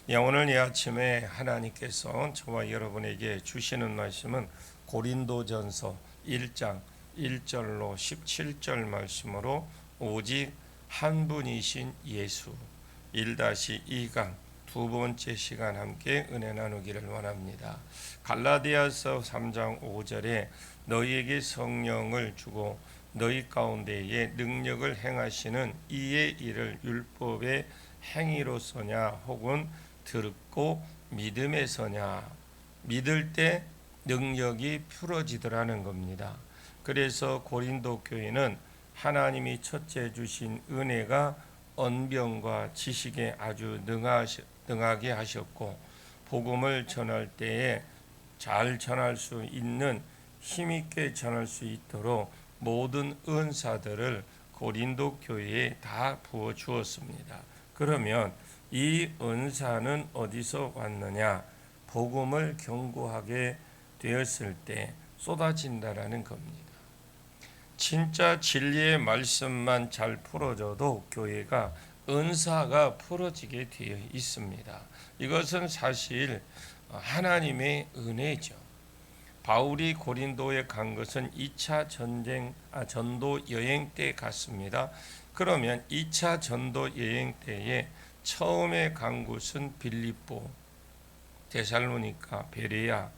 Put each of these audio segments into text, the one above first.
오늘 이 아침에 하나님께서 저와 여러분에게 주시는 말씀은 고린도전서 1장 1절로 17절 말씀으로 오직 한 분이신 예수 1-2강 두 번째 시간 함께 은혜 나누기를 원합니다. 갈라디아서 3장 5절에 너희에게 성령을 주고 너희 가운데에 능력을 행하시는 이의 일을 율법의 행위로서냐 혹은 듣고 믿음에서냐, 믿을 때 능력이 풀어지더라는 겁니다. 그래서 고린도 교회는 하나님이 첫째 주신 은혜가 언변과 지식에 아주 능하게 하셨고, 복음을 전할 때에 잘 전할 수 있는, 힘있게 전할 수 있도록 모든 은사들을 고린도 교회에 다 부어 주었습니다. 그러면 이 은사는 어디서 왔느냐? 복음을 경고하게 되었을 때 쏟아진다라는 겁니다. 진짜 진리의 말씀만 잘 풀어져도 교회가 은사가 풀어지게 되어 있습니다. 이것은 사실 하나님의 은혜죠. 바울이 고린도에 간 것은 2차 전도 여행 때 갔습니다. 그러면 2차 전도 여행 때에 처음에 간 곳은 빌립보, 데살로니가, 베레아,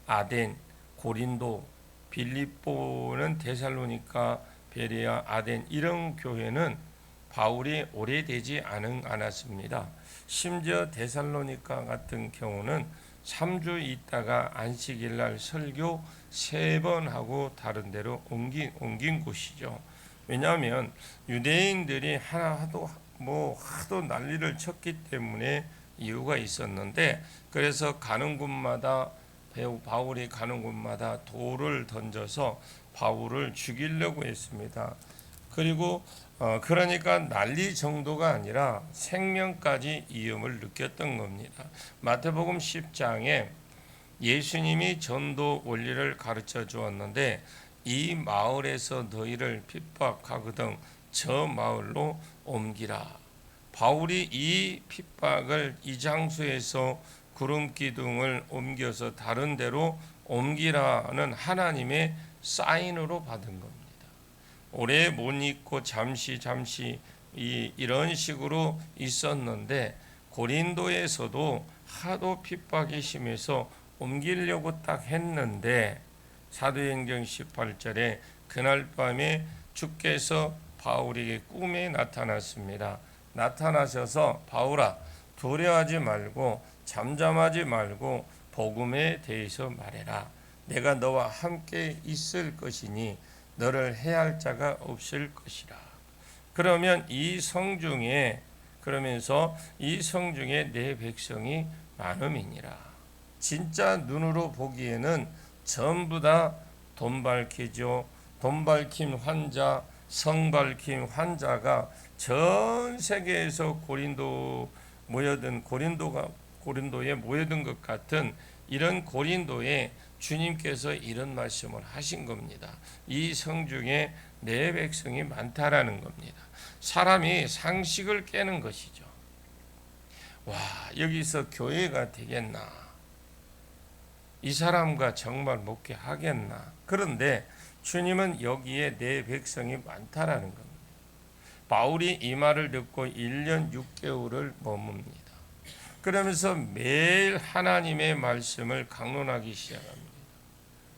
아덴, 고린도, 빌립보는 데살로니가, 베레아, 아덴 이런 교회는 바울이 오래되지 않았습니다. 심지어 데살로니가 같은 경우는 3주 있다가 안식일날 설교 3번 하고 다른 데로 옮긴 곳이죠. 왜냐하면 유대인들이 하도 난리를 쳤기 때문에 이유가 있었는데, 그래서 가는 곳마다 바울이 가는 곳마다 돌을 던져서 바울을 죽이려고 했습니다. 그리고 그러니까 난리 정도가 아니라 생명까지 위험을 느꼈던 겁니다. 마태복음 10장에 예수님이 전도 원리를 가르쳐 주었는데, 이 마을에서 너희를 핍박하거든 저 마을로 옮기라. 바울이 이 핍박을 이 장소에서 구름 기둥을 옮겨서 다른 데로 옮기라는 하나님의 사인으로 받은 겁니다. 오래 못 있고 잠시 이런 식으로 있었는데, 고린도에서도 하도 핍박이 심해서 옮기려고 딱 했는데, 사도행전 18절에 그날 밤에 주께서 바울에게 꿈에 나타났습니다. 나타나셔서 바울아, 두려워하지 말고 잠잠하지 말고 복음에 대해서 말해라. 내가 너와 함께 있을 것이니 너를 해할 자가 없을 것이라. 그러면서 이 성중에 내 백성이 많음이니라. 진짜 눈으로 보기에는 전부 다 돈 밝힘 환자, 성 밝힘 환자가 전 세계에서 고린도에 모여든 것 같은 이런 고린도에 주님께서 이런 말씀을 하신 겁니다. 이 성중에 내 백성이 많다라는 겁니다. 사람이 상식을 깨는 것이죠. 와, 여기서 교회가 되겠나? 이 사람과 정말 목회하겠나? 그런데 주님은 여기에 내 백성이 많다라는 겁니다. 바울이 이 말을 듣고 1년 6개월을 머뭅니다. 그러면서 매일 하나님의 말씀을 강론하기 시작합니다.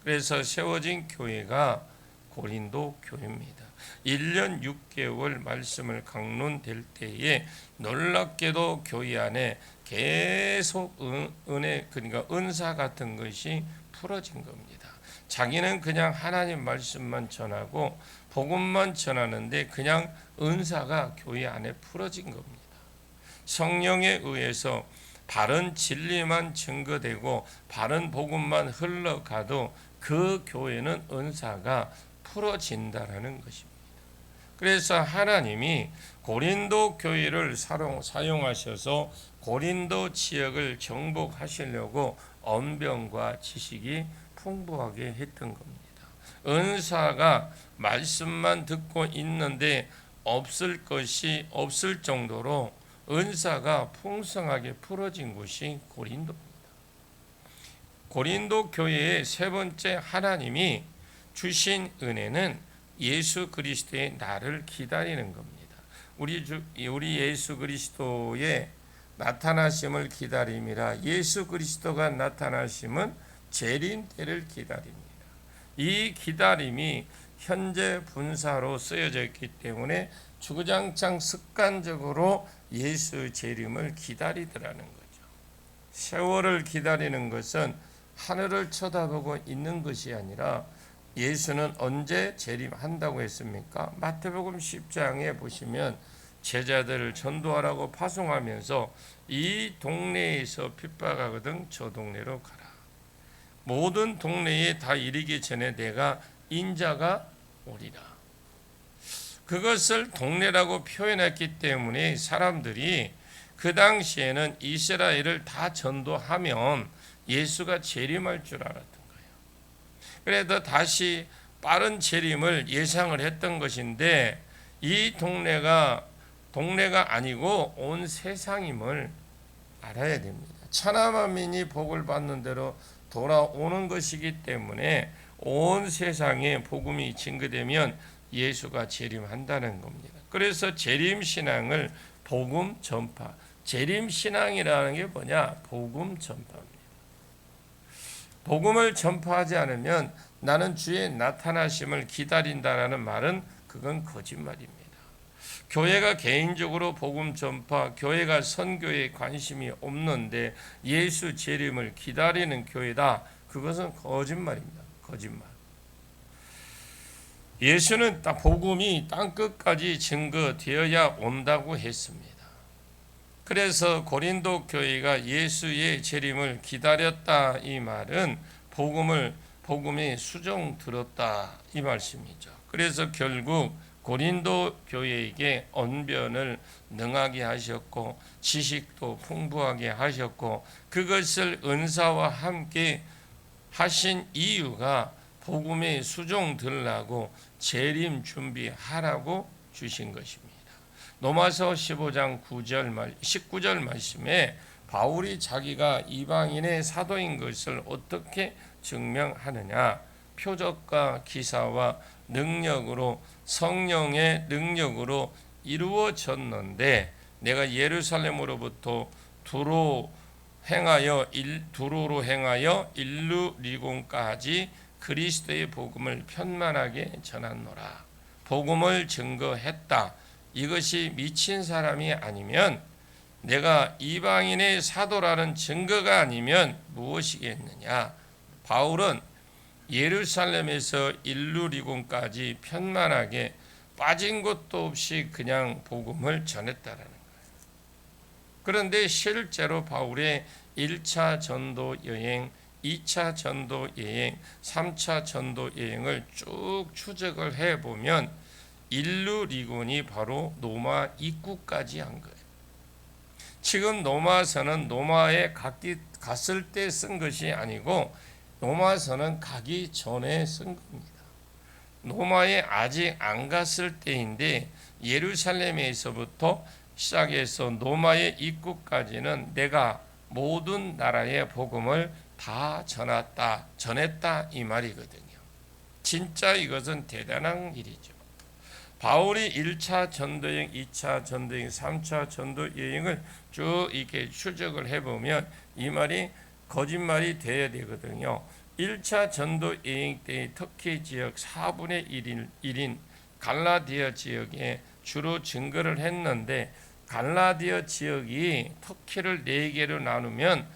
그래서 세워진 교회가 고린도 교회입니다. 1년 6개월 말씀을 강론될 때에 놀랍게도 교회 안에 계속 은혜, 그러니까 은사 같은 것이 풀어진 겁니다. 자기는 그냥 하나님 말씀만 전하고 복음만 전하는데 그냥 은사가 교회 안에 풀어진 겁니다. 성령에 의해서 바른 진리만 증거되고 바른 복음만 흘러가도 그 교회는 은사가 풀어진다라는 것입니다. 그래서 하나님이 고린도 교회를 사용하셔서 고린도 지역을 정복하시려고 언변과 지식이 풍부하게 했던 겁니다. 은사가 말씀만 듣고 있는데 없을 것이 없을 정도로 은사가 풍성하게 풀어진 곳이 고린도입니다. 고린도 교회의 세 번째 하나님이 주신 은혜는 예수 그리스도의 나를 기다리는 겁니다. 우리 예수 그리스도의 나타나심을 기다림이라. 예수 그리스도가 나타나심은 재림 때를 기다립니다. 이 기다림이 현재 분사로 쓰여져 있기 때문에 주구장창 습관적으로 예수 재림을 기다리더라는 거죠. 세월을 기다리는 것은 하늘을 쳐다보고 있는 것이 아니라 예수는 언제 재림한다고 했습니까? 마태복음 10장에 보시면 제자들을 전도하라고 파송하면서 이 동네에서 핍박하거든 저 동네로 가라. 모든 동네에 다 이르기 전에 내가 인자가 오리라. 그것을 동네라고 표현했기 때문에 사람들이 그 당시에는 이스라엘을 다 전도하면 예수가 재림할 줄 알았던 거예요. 그래서 다시 빠른 재림을 예상을 했던 것인데 이 동네가 아니고 온 세상임을 알아야 됩니다. 천하 만민이 복을 받는 대로 돌아오는 것이기 때문에 온 세상에 복음이 증거되면 예수가 재림한다는 겁니다. 그래서 재림신앙을 복음 전파, 재림신앙이라는 게 뭐냐? 복음 전파입니다. 복음을 전파하지 않으면 나는 주의 나타나심을 기다린다라는 말은 그건 거짓말입니다. 교회가 개인적으로 복음 전파, 교회가 선교에 관심이 없는데 예수 재림을 기다리는 교회다. 그것은 거짓말입니다. 거짓말. 예수는 복음이 땅끝까지 증거되어야 온다고 했습니다. 그래서 고린도 교회가 예수의 재림을 기다렸다 이 말은 복음이 수종 들었다 이 말씀이죠. 그래서 결국 고린도 교회에게 언변을 능하게 하셨고 지식도 풍부하게 하셨고 그것을 은사와 함께 하신 이유가 복음에 수종들라고 재림 준비하라고 주신 것입니다. 로마서 15장 19절 말씀에 바울이 자기가 이방인의 사도인 것을 어떻게 증명하느냐? 표적과 기사와 능력으로 성령의 능력으로 이루어졌는데 내가 예루살렘으로부터 두로로 행하여 일루리곤까지 그리스도의 복음을 편만하게 전하노라. 복음을 증거했다. 이것이 미친 사람이 아니면 내가 이방인의 사도라는 증거가 아니면 무엇이겠느냐? 바울은 예루살렘에서 일루리곤까지 편만하게 빠진 것도 없이 그냥 복음을 전했다라는 거예요. 그런데 실제로 바울의 1차 전도 여행, 2차 전도 여행, 3차 전도 여행을 쭉 추적을 해보면 일루리곤이 바로 로마 입구까지 한 거예요. 지금 로마서는 로마에 갔을 때 쓴 것이 아니고 로마서는 가기 전에 쓴 겁니다. 로마에 아직 안 갔을 때인데 예루살렘에서부터 시작해서 로마의 입구까지는 내가 모든 나라의 복음을 다 전했다 이 말이거든요. 진짜 이것은 대단한 일이죠. 바울이 1차 전도여행, 2차 전도여행, 3차 전도여행을 쭉 이렇게 추적을 해보면 이 말이 거짓말이 되어야 되거든요. 1차 전도여행 때 터키 지역 4분의 1인 갈라디아 지역에 주로 증거를 했는데 갈라디아 지역이 터키를 4개로 나누면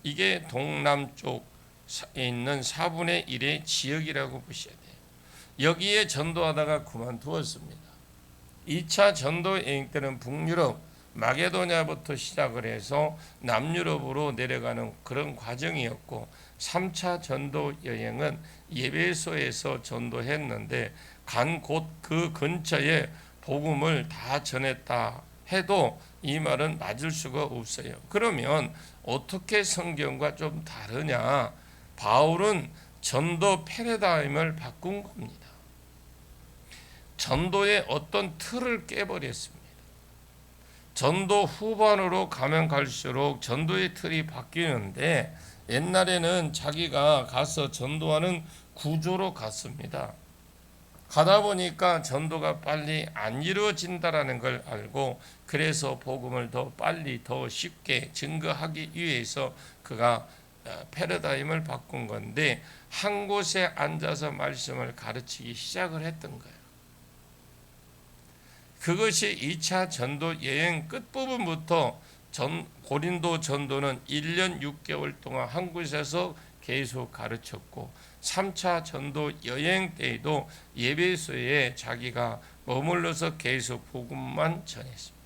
이게 동남쪽에 있는 4분의 1의 지역이라고 보셔야 돼요. 여기에 전도하다가 그만두었습니다. 2차 전도 여행 때는 북유럽, 마게도냐부터 시작을 해서 남유럽으로 내려가는 그런 과정이었고 3차 전도 여행은 예배소에서 전도했는데 간 곳 그 근처에 복음을 다 전했다 해도 이 말은 맞을 수가 없어요. 그러면 어떻게 성경과 좀 다르냐? 바울은 전도 패러다임을 바꾼 겁니다. 전도의 어떤 틀을 깨버렸습니다. 전도 후반으로 가면 갈수록 전도의 틀이 바뀌는데 옛날에는 자기가 가서 전도하는 구조로 갔습니다. 가다 보니까 전도가 빨리 안 이루어진다라는 걸 알고 그래서 복음을 더 빨리 더 쉽게 증거하기 위해서 그가 패러다임을 바꾼 건데 한 곳에 앉아서 말씀을 가르치기 시작을 했던 거예요. 그것이 2차 전도 여행 끝부분부터 고린도 전도는 1년 6개월 동안 한 곳에서 계속 가르쳤고 3차 전도 여행 때에도 예배소에 자기가 머물러서 계속 복음만 전했습니다.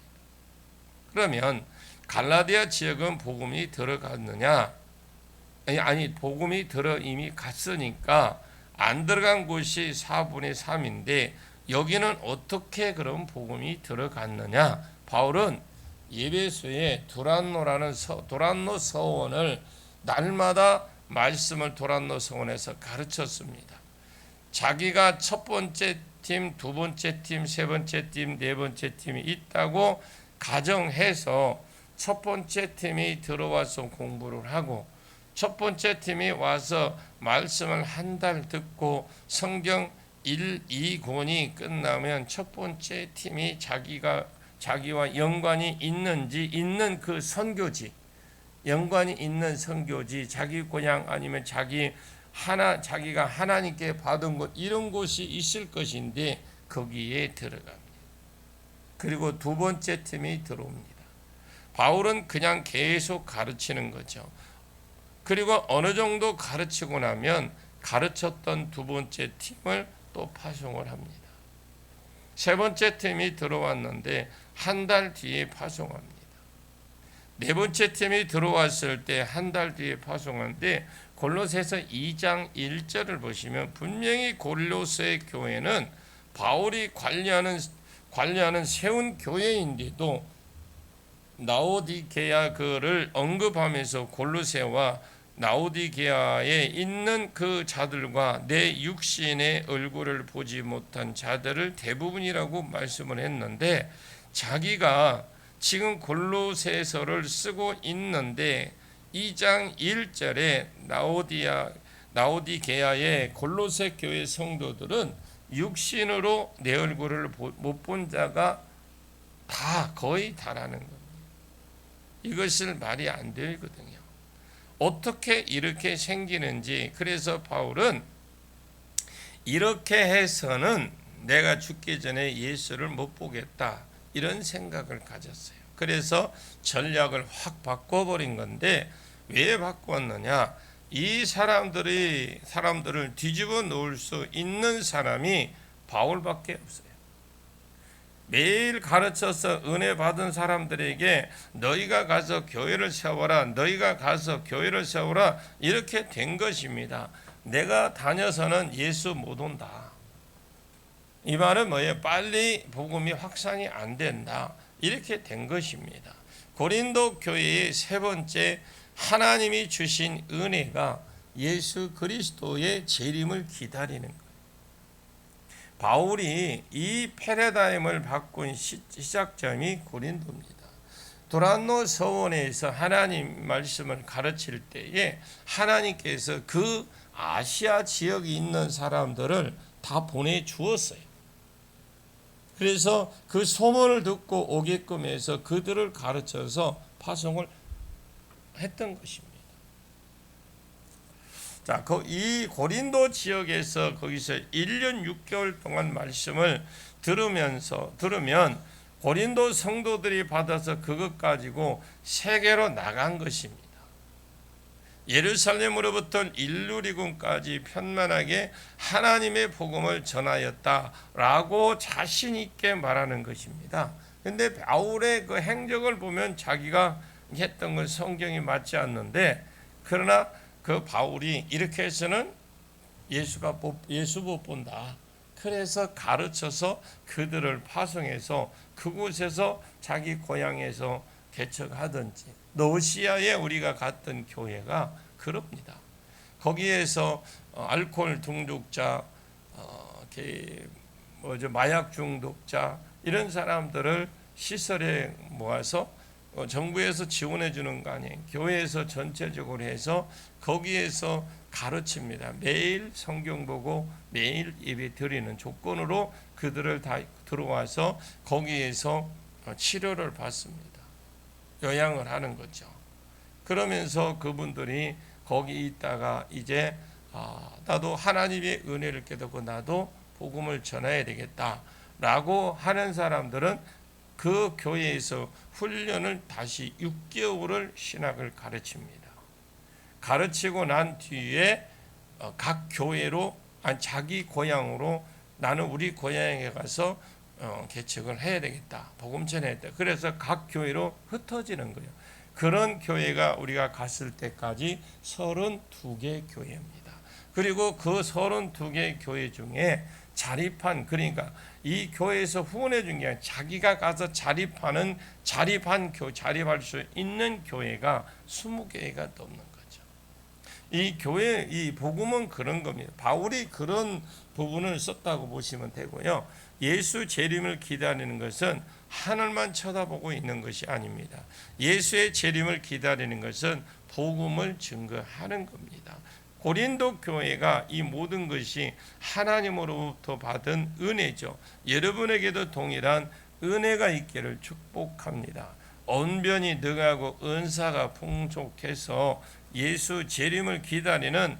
그러면 갈라디아 지역은 복음이 들어갔느냐? 아니 복음이 이미 갔으니까 안 들어간 곳이 4분의 3인데 여기는 어떻게 그럼 복음이 들어갔느냐? 바울은 예배소에 도란노 서원을 날마다 말씀을 도란노 서원에서 가르쳤습니다. 자기가 첫 번째 팀, 두 번째 팀, 세 번째 팀, 네 번째 팀이 있다고 가정해서 첫 번째 팀이 들어와서 공부를 하고 첫 번째 팀이 와서 말씀을 한 달 듣고 성경 1, 2권이 끝나면 첫 번째 팀이 자기와 연관이 있는 그 선교지, 연관이 있는 선교지, 자기 고향 아니면 자기가 하나님께 받은 것 이런 곳이 있을 것인데 거기에 들어갑니다. 그리고 두 번째 팀이 들어옵니다. 바울은 그냥 계속 가르치는 거죠. 그리고 어느 정도 가르치고 나면 가르쳤던 두 번째 팀을 또 파송을 합니다. 세 번째 팀이 들어왔는데 한 달 뒤에 파송합니다. 네 번째 팀이 들어왔을 때 한 달 뒤에 파송하는데 골로새서 2장 1절을 보시면 분명히 골로새 교회는 바울이 관리하는 세운 교회인데도 라오디게아 그를 언급하면서 골로새와 라오디게아에 있는 그 자들과 내 육신의 얼굴을 보지 못한 자들을 대부분이라고 말씀을 했는데 자기가 지금 골로새서를 쓰고 있는데 2장 1절에 라오디게아의 골로새 교회 성도들은 육신으로 내 얼굴을 못 본 자가 거의 다라는 겁니다. 이것을 말이 안 되거든요. 어떻게 이렇게 생기는지 그래서 바울은 이렇게 해서는 내가 죽기 전에 예수를 못 보겠다 이런 생각을 가졌어요. 그래서 전략을 확 바꿔버린 건데 왜 바꿨느냐? 이 사람들을 뒤집어 놓을 수 있는 사람이 바울밖에 없어요. 매일 가르쳐서 은혜 받은 사람들에게 너희가 가서 교회를 세워라, 너희가 가서 교회를 세워라 이렇게 된 것입니다. 내가 다녀서는 예수 못 온다. 이 말은 뭐예요? 빨리 복음이 확산이 안 된다. 이렇게 된 것입니다. 고린도 교회의 세 번째 하나님이 주신 은혜가 예수 그리스도의 재림을 기다리는 거예요. 바울이 이 패러다임을 바꾼 시작점이 고린도입니다. 도란노 서원에서 하나님 말씀을 가르칠 때에 하나님께서 그 아시아 지역에 있는 사람들을 다 보내주었어요. 그래서 그 소문을 듣고 오게끔 해서 그들을 가르쳐서 파송을 했던 것입니다. 자, 이 고린도 지역에서 거기서 1년 6개월 동안 말씀을 들으면 고린도 성도들이 받아서 그것 가지고 세계로 나간 것입니다. 예루살렘으로부터 일루리군까지 편만하게 하나님의 복음을 전하였다라고 자신 있게 말하는 것입니다. 그런데 바울의 그 행적을 보면 자기가 했던 건 성경이 맞지 않는데 그러나 그 바울이 이렇게 해서는 예수 못 본다. 그래서 가르쳐서 그들을 파송해서 그곳에서 자기 고향에서 개척하든지 러시아에 우리가 갔던 교회가 그럽니다. 거기에서 알코올 중독자, 마약 중독자 이런 사람들을 시설에 모아서 정부에서 지원해 주는 거 아니에요. 교회에서 전체적으로 해서 거기에서 가르칩니다. 매일 성경 보고 매일 예배 드리는 조건으로 그들을 다 들어와서 거기에서 치료를 받습니다. 요양을 하는 거죠. 그러면서 그분들이 거기 있다가 이제 나도 하나님의 은혜를 깨닫고 나도 복음을 전해야 되겠다라고 하는 사람들은 그 교회에서 훈련을 다시 6개월을 신학을 가르칩니다. 가르치고 난 뒤에 각 교회로 자기 고향으로 나는 우리 고향에 가서 개척을 해야 되겠다. 복음 전해야 돼. 그래서 각 교회로 흩어지는 거예요. 그런 교회가 우리가 갔을 때까지 32개 교회입니다. 그리고 그 32개 교회 중에 자립한, 그러니까 이 교회에서 후원해 준 게 아니라 자기가 가서 자립할 수 있는 교회가 20개가 넘는 거죠. 이 교회, 이 복음은 그런 겁니다. 바울이 그런 부분을 썼다고 보시면 되고요. 예수 재림을 기다리는 것은 하늘만 쳐다보고 있는 것이 아닙니다. 예수의 재림을 기다리는 것은 복음을 증거하는 겁니다. 고린도 교회가 이 모든 것이 하나님으로부터 받은 은혜죠. 여러분에게도 동일한 은혜가 있기를 축복합니다. 언변이 능하고 은사가 풍족해서 예수 재림을 기다리는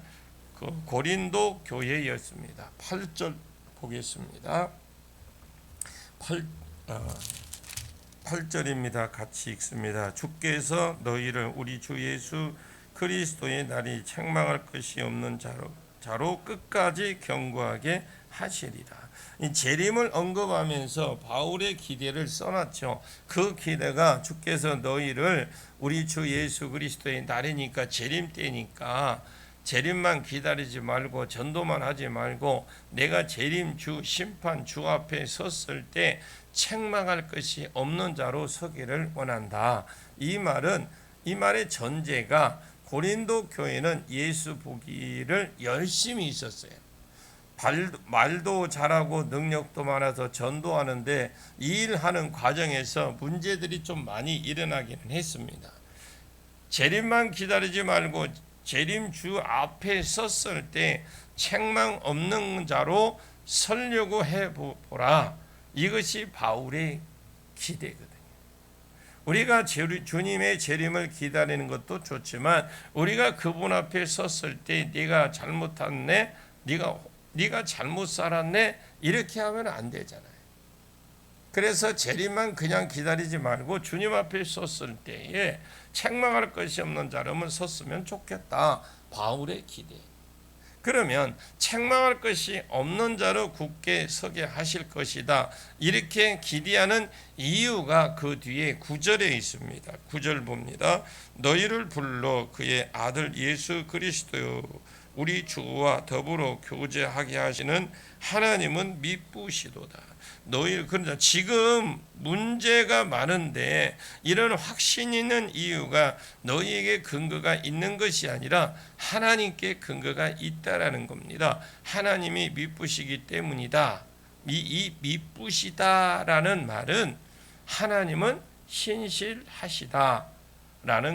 그 고린도 교회였습니다. 8절 보겠습니다. 8절입니다. 같이 읽습니다. 주께서 너희를 우리 주 예수 그리스도의 날이 책망할 것이 없는 자로 끝까지 견고하게 하시리라. 이 재림을 언급하면서 바울의 기대를 써놨죠. 그 기대가 주께서 너희를 우리 주 예수 그리스도의 날이니까 재림 때니까 재림만 기다리지 말고 전도만 하지 말고 내가 재림 주 심판 주 앞에 섰을 때 책망할 것이 없는 자로 서기를 원한다. 이 말의 전제가 고린도 교회는 예수 보기를 열심히 있었어요. 말도 잘하고 능력도 많아서 전도하는데 이 일하는 과정에서 문제들이 좀 많이 일어나기는 했습니다. 재림만 기다리지 말고 재림 주 앞에 섰을 때 책망 없는 자로 서려고 해보라. 이것이 바울의 기대거든요. 우리가 주님의 재림을 기다리는 것도 좋지만 우리가 그분 앞에 섰을 때 네가 잘못했네, 네가 잘못 살았네 이렇게 하면 안 되잖아요. 그래서 재림만 그냥 기다리지 말고 주님 앞에 섰을 때에 책망할 것이 없는 자라면 섰으면 좋겠다. 바울의 기대. 그러면 책망할 것이 없는 자로 굳게 서게 하실 것이다. 이렇게 기대하는 이유가 그 뒤에 9절에 있습니다. 9절 봅니다. 너희를 불러 그의 아들 예수 그리스도 우리 주와 더불어 교제하게 하시는 하나님은 미쁘시도다. 그러니까 지금 문제가 많은데 이런 확신 있는 이유가 너희에게 근거가 있는 것이 아니라 하나님께 근거가 있다라는 겁니다. 하나님이 미쁘시기 때문이다. 이 미쁘시다라는 말은 하나님은 신실하시다라는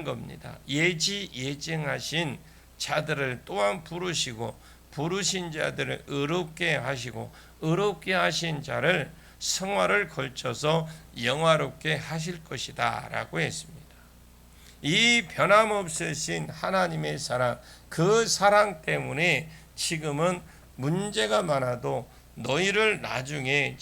겁니다. 예정하신 자들을 또한 부르시고 부르신 자들을 의롭게 하시고 의롭게 하신 자를 성화를 걸쳐서 영화롭게 하실 것이다 라고 했습니다. 이 변함없으신 하나님의 사랑, 그 사랑 때문에 지금은 문제가 많아도 너희를 나중에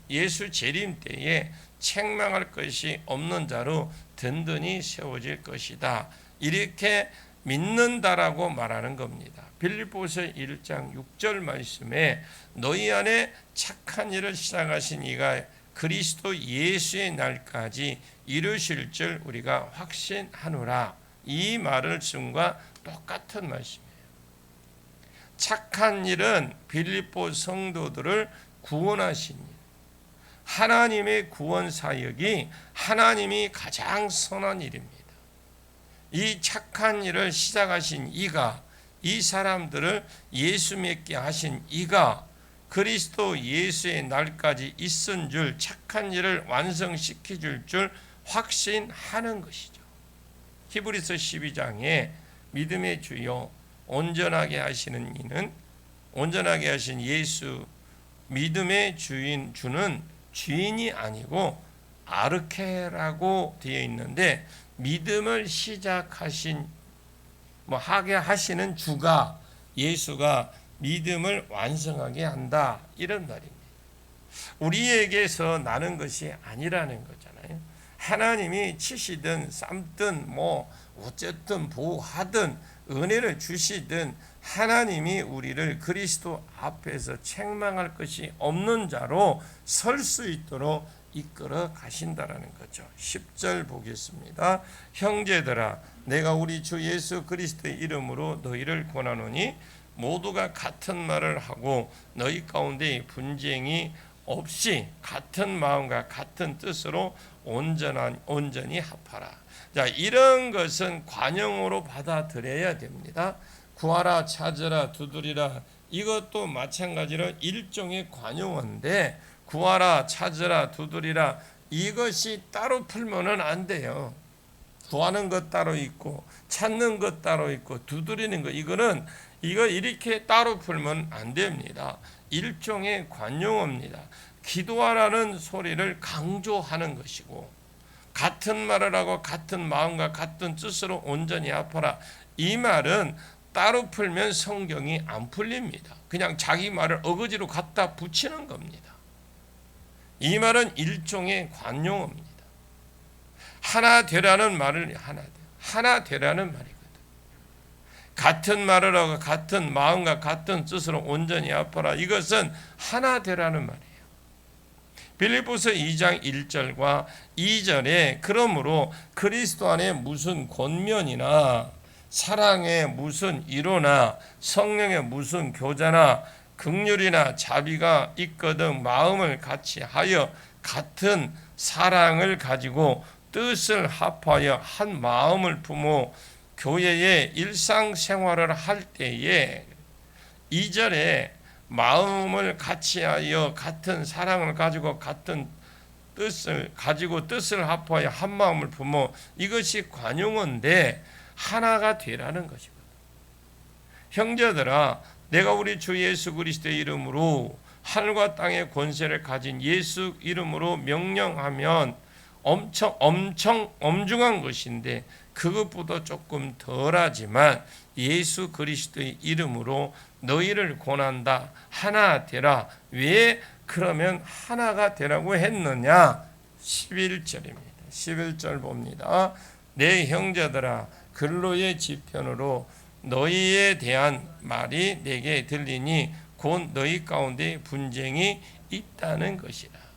예수 재림 때에 책망할 것이 없는 자로 든든히 세워질 것이다. 이렇게 믿는다라고 말하는 겁니다. 빌립보서 1장 6절 말씀에 너희 안에 착한 일을 시작하신 이가 그리스도 예수의 날까지 이루실 줄 우리가 확신하노라. 이 말씀과 똑같은 말씀이에요. 착한 일은 빌립보 성도들을 구원하신 일. 하나님의 구원 사역이 하나님이 가장 선한 일입니다. 이 착한 일을 시작하신 이가 이 사람들을 예수 믿게 하신 이가 그리스도 예수의 날까지 있은 줄 착한 일을 완성시켜 줄 확신하는 것이죠. 히브리서 12장에 믿음의 주요 온전하게 하시는 이는 온전하게 하신 예수 믿음의 주는 주인이 아니고 아르케라고 되어 있는데 믿음을 시작하신 하게 하시는 주가 예수가 믿음을 완성하게 한다 이런 말입니다. 우리에게서 나는 것이 아니라는 거잖아요. 하나님이 치시든 삶든 어쨌든 보호하든 은혜를 주시든 하나님이 우리를 그리스도 앞에서 책망할 것이 없는 자로 설 수 있도록 이끌어 가신다라는 거죠. 10절 보겠습니다. 형제들아 내가 우리 주 예수 그리스도의 이름으로 너희를 권하노니 모두가 같은 말을 하고 너희 가운데 분쟁이 없이 같은 마음과 같은 뜻으로 온전히 합하라. 자, 이런 것은 관용으로 받아들여야 됩니다. 구하라, 찾으라, 두드리라 이것도 마찬가지로 일종의 관용어인데 구하라, 찾으라, 두드리라 이것이 따로 풀면은 안 돼요. 구하는 것 따로 있고 찾는 것 따로 있고 두드리는 것 이거 이렇게 따로 풀면 안 됩니다. 일종의 관용어입니다. 기도하라는 소리를 강조하는 것이고 같은 말을 하고 같은 마음과 같은 뜻으로 온전히 합하라. 이 말은 따로 풀면 성경이 안 풀립니다. 그냥 자기 말을 어거지로 갖다 붙이는 겁니다. 이 말은 일종의 관용어입니다. 하나 되라는 말을 하나 되라는 말이거든. 같은 말을 하고 같은 마음과 같은 뜻으로 온전히 합하라. 이것은 하나 되라는 말이에요. 빌립보서 2장 1절과 2절에 그러므로 그리스도 안에 무슨 권면이나 사랑의 무슨 이로나 성령의 무슨 교제나 긍휼이나 자비가 있거든 마음을 같이 하여 같은 사랑을 가지고 뜻을 합하여 한 마음을 품어 교회의 일상생활을 할 때에 2절에 마음을 같이 하여 같은 사랑을 가지고 같은 뜻을 합하여 한 마음을 품어 이것이 관용어인데 하나가 되라는 것이거든. 형제들아 내가 우리 주 예수 그리스도의 이름으로 하늘과 땅의 권세를 가진 예수 이름으로 명령하면 엄청 엄중한 것인데 그것보다 조금 덜하지만 예수 그리스도의 이름으로 너희를 권한다. 하나 되라. 왜 그러면 하나가 되라고 했느냐? 11절입니다. 11절 봅니다. 내 형제들아 근로의 지편으로 너희에 대한 말이 내게 들리니 곧 너희 가운데 분쟁이 있다는 것이라.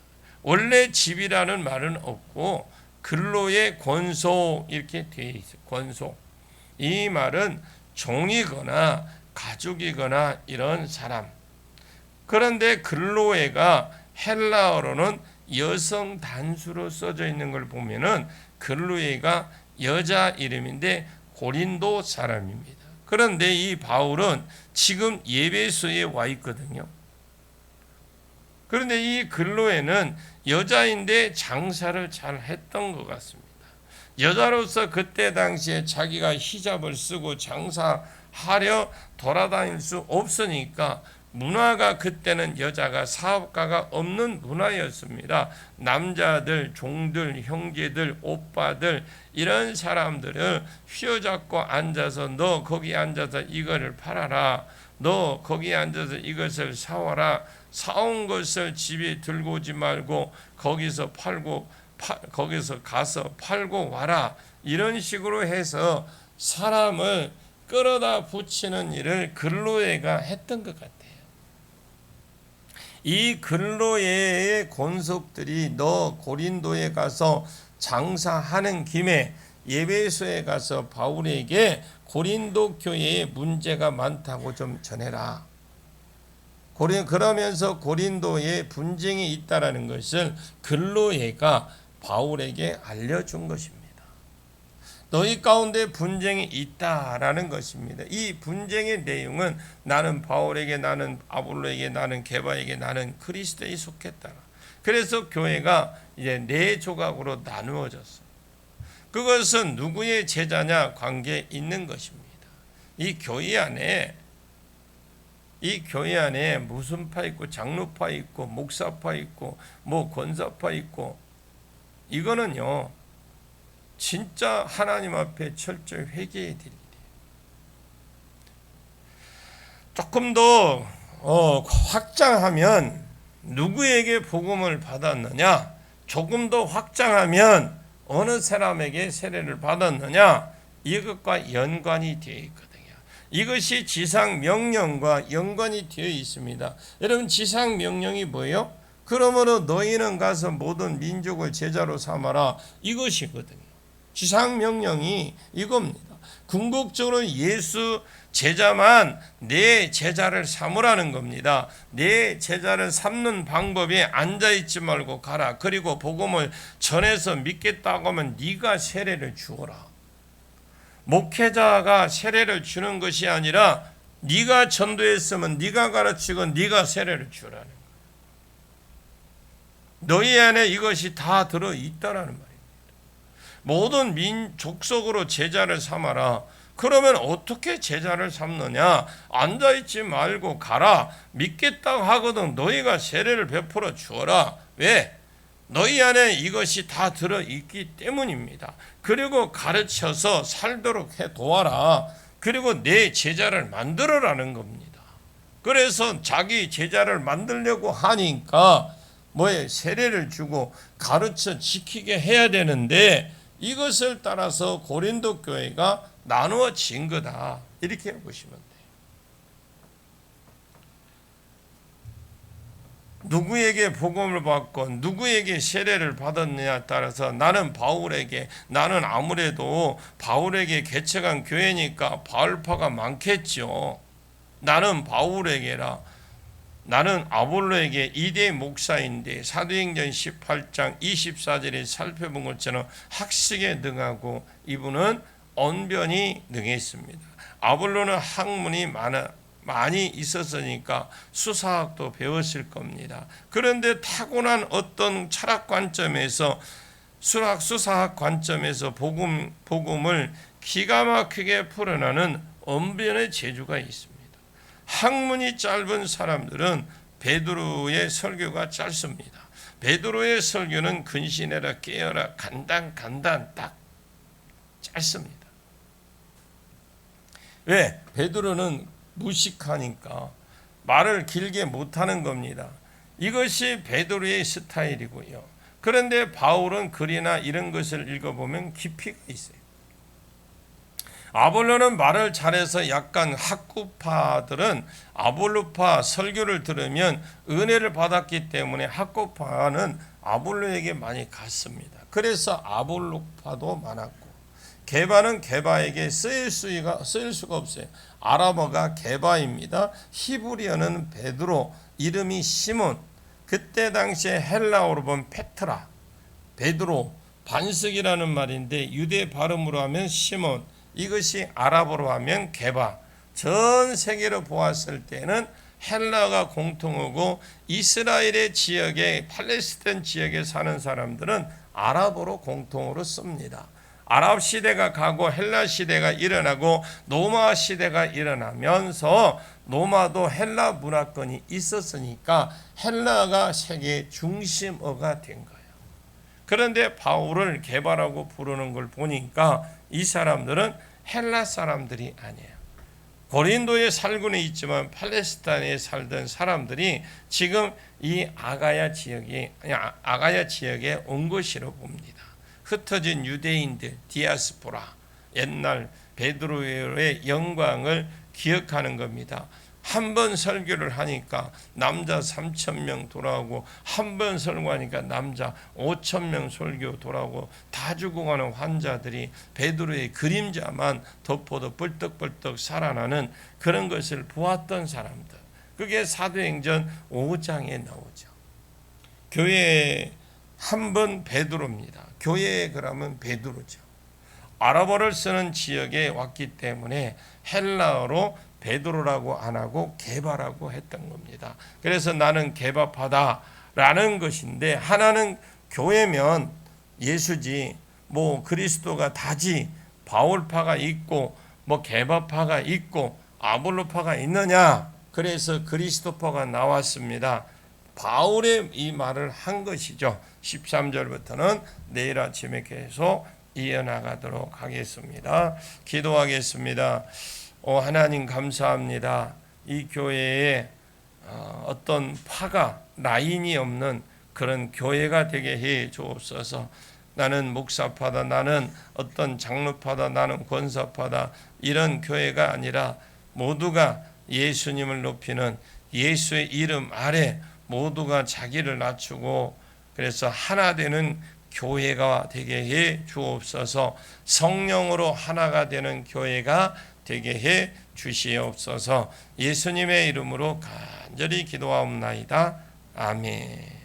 원래 집이라는 말은 없고 근로의 권속 이렇게 되어 있어요. 권속. 이 말은 종이거나 가족이거나 이런 사람. 그런데 근로애가 헬라어로는 여성 단수로 써져 있는 걸 보면은 근로애가 여자 이름인데 고린도 사람입니다. 그런데 이 바울은 지금 에베소에 와 있거든요. 그런데 이 근로애는 여자인데 장사를 잘 했던 것 같습니다. 여자로서 그때 당시에 자기가 히잡을 쓰고 장사하려 돌아다닐 수 없으니까 문화가 그때는 여자가 사업가가 없는 문화였습니다. 남자들, 종들, 형제들, 오빠들 이런 사람들을 휘어잡고 앉아서 너 거기 앉아서 이거를 팔아라. 너 거기 앉아서 이것을 사와라. 사온 것을 집에 들고 오지 말고 거기서 거기서 가서 팔고 와라. 이런 식으로 해서 사람을 끌어다 붙이는 일을 근로애가 했던 것 같아요. 이 근로애의 권속들이 너 고린도에 가서 장사하는 김에 에베소에 가서 바울에게 고린도 교회에 문제가 많다고 좀 전해라. 그러면서 고린도에 분쟁이 있다라는 것을 근로애가 바울에게 알려준 것입니다. 너희 가운데 분쟁이 있다라는 것입니다. 이 분쟁의 내용은 나는 바울에게, 나는 아볼로에게, 나는 게바에게, 나는 그리스도에 속했다. 그래서 교회가 이제 네 조각으로 나누어졌어요. 그것은 누구의 제자냐 관계에 있는 것입니다. 이 교회 안에 무슨 파 있고 장로파 있고 목사파 있고 뭐 권사파 있고, 이거는요 진짜 하나님 앞에 철저히 회개해야 될 일이에요. 조금 더 확장하면 누구에게 복음을 받았느냐, 조금 더 확장하면 어느 사람에게 세례를 받았느냐, 이것과 연관이 되어 있거든요. 이것이 지상명령과 연관이 되어 있습니다. 여러분, 지상명령이 뭐예요? 그러므로 너희는 가서 모든 민족을 제자로 삼아라, 이것이거든요. 지상명령이 이겁니다. 궁극적으로 예수 제자만 내 제자를 삼으라는 겁니다. 내 제자를 삼는 방법에 앉아있지 말고 가라. 그리고 복음을 전해서 믿겠다고 하면 네가 세례를 주어라. 목회자가 세례를 주는 것이 아니라 네가 전도했으면 네가 가르치고 네가 세례를 주라는 거예요. 너희 안에 이것이 다 들어있다라는 말입니다. 모든 족속으로 제자를 삼아라. 그러면 어떻게 제자를 삼느냐? 앉아있지 말고 가라. 믿겠다고 하거든 너희가 세례를 베풀어 주어라. 왜? 너희 안에 이것이 다 들어있기 때문입니다. 그리고 가르쳐서 살도록 해 도와라. 그리고 내 제자를 만들어라는 겁니다. 그래서 자기 제자를 만들려고 하니까 세례를 주고 가르쳐 지키게 해야 되는데, 이것을 따라서 고린도 교회가 나누어진 거다, 이렇게 보시면 돼요. 누구에게 복음을 받고 누구에게 세례를 받았느냐에 따라서 나는 바울에게, 나는 아무래도 바울에게 개척한 교회니까 바울파가 많겠죠. 나는 바울에게라, 나는 아볼로에게 2대 목사인데 사도행전 18장 24절에 살펴본 것처럼 학식에 능하고 이분은 언변이 능했습니다. 아볼로는 학문이 많이 있었으니까 수사학도 배웠을 겁니다. 그런데 타고난 어떤 철학 관점에서, 수사학 관점에서 복음을 기가 막히게 풀어나는 언변의 재주가 있습니다. 학문이 짧은 사람들은 베드로의 설교가 짧습니다. 베드로의 설교는 근신해라, 깨어라, 간단 딱 짧습니다. 왜? 베드로는 무식하니까 말을 길게 못하는 겁니다. 이것이 베드로의 스타일이고요. 그런데 바울은 글이나 이런 것을 읽어보면 깊이가 있어요. 아볼로는 말을 잘해서 약간 학구파들은 아볼로파 설교를 들으면 은혜를 받았기 때문에 학구파는 아볼로에게 많이 갔습니다. 그래서 아볼로파도 많았고, 게바는 게바에게 쓰일 수가 없어요. 아람어가 게바입니다. 히브리어는 베드로, 이름이 시몬. 그때 당시에 헬라어로 보면 페트라, 베드로, 반석이라는 말인데 유대 발음으로 하면 시몬, 이것이 아랍어로 하면 게바. 전 세계로 보았을 때는 헬라가 공통어고 이스라엘의 지역에, 팔레스타인 지역에 사는 사람들은 아랍어로 공통어로 씁니다. 아랍 시대가 가고 헬라 시대가 일어나고 로마 시대가 일어나면서 로마도 헬라 문화권이 있었으니까 헬라가 세계 중심어가 된 거예요. 그런데 바울을 게바라고 부르는 걸 보니까 이 사람들은 헬라 사람들이 아니에요. 고린도에 살고는 있지만 팔레스타인에 살던 사람들이 지금 이 아가야 지역에 온 것이라고 봅니다. 흩어진 유대인들, 디아스포라, 옛날 베드로의 영광을 기억하는 겁니다. 한 번 설교를 하니까 남자 3,000명 돌아오고, 한 번 설교하니까 남자 5,000명 설교 돌아오고, 다 죽어가는 환자들이 베드로의 그림자만 덮어도 벌떡벌떡 살아나는 그런 것을 보았던 사람들. 그게 사도행전 5장에 나오죠. 교회에 한 번 베드로입니다. 교회에 그러면 베드로죠. 아랍어를 쓰는 지역에 왔기 때문에 헬라어로 베드로라고 안 하고 게바라고 했던 겁니다. 그래서 나는 게바파다라는 것인데, 하나는 교회면 예수지 뭐 그리스도가 다지 바울파가 있고 뭐 게바파가 있고 아볼로파가 있느냐? 그래서 그리스도파가 나왔습니다. 바울의 이 말을 한 것이죠. 13절부터는 내일 아침에 계속 이어나가도록 하겠습니다. 기도하겠습니다. 하나님 감사합니다. 이 교회에 어떤 파가 라인이 없는 그런 교회가 되게 해 주옵소서. 나는 목사파다, 나는 어떤 장로파다, 나는 권사파다, 이런 교회가 아니라 모두가 예수님을 높이는 예수의 이름 아래 모두가 자기를 낮추고 그래서 하나 되는 교회가 되게 해 주옵소서. 성령으로 하나가 되는 교회가 되게 해 주시옵소서. 예수님의 이름으로 간절히 기도하옵나이다. 아멘.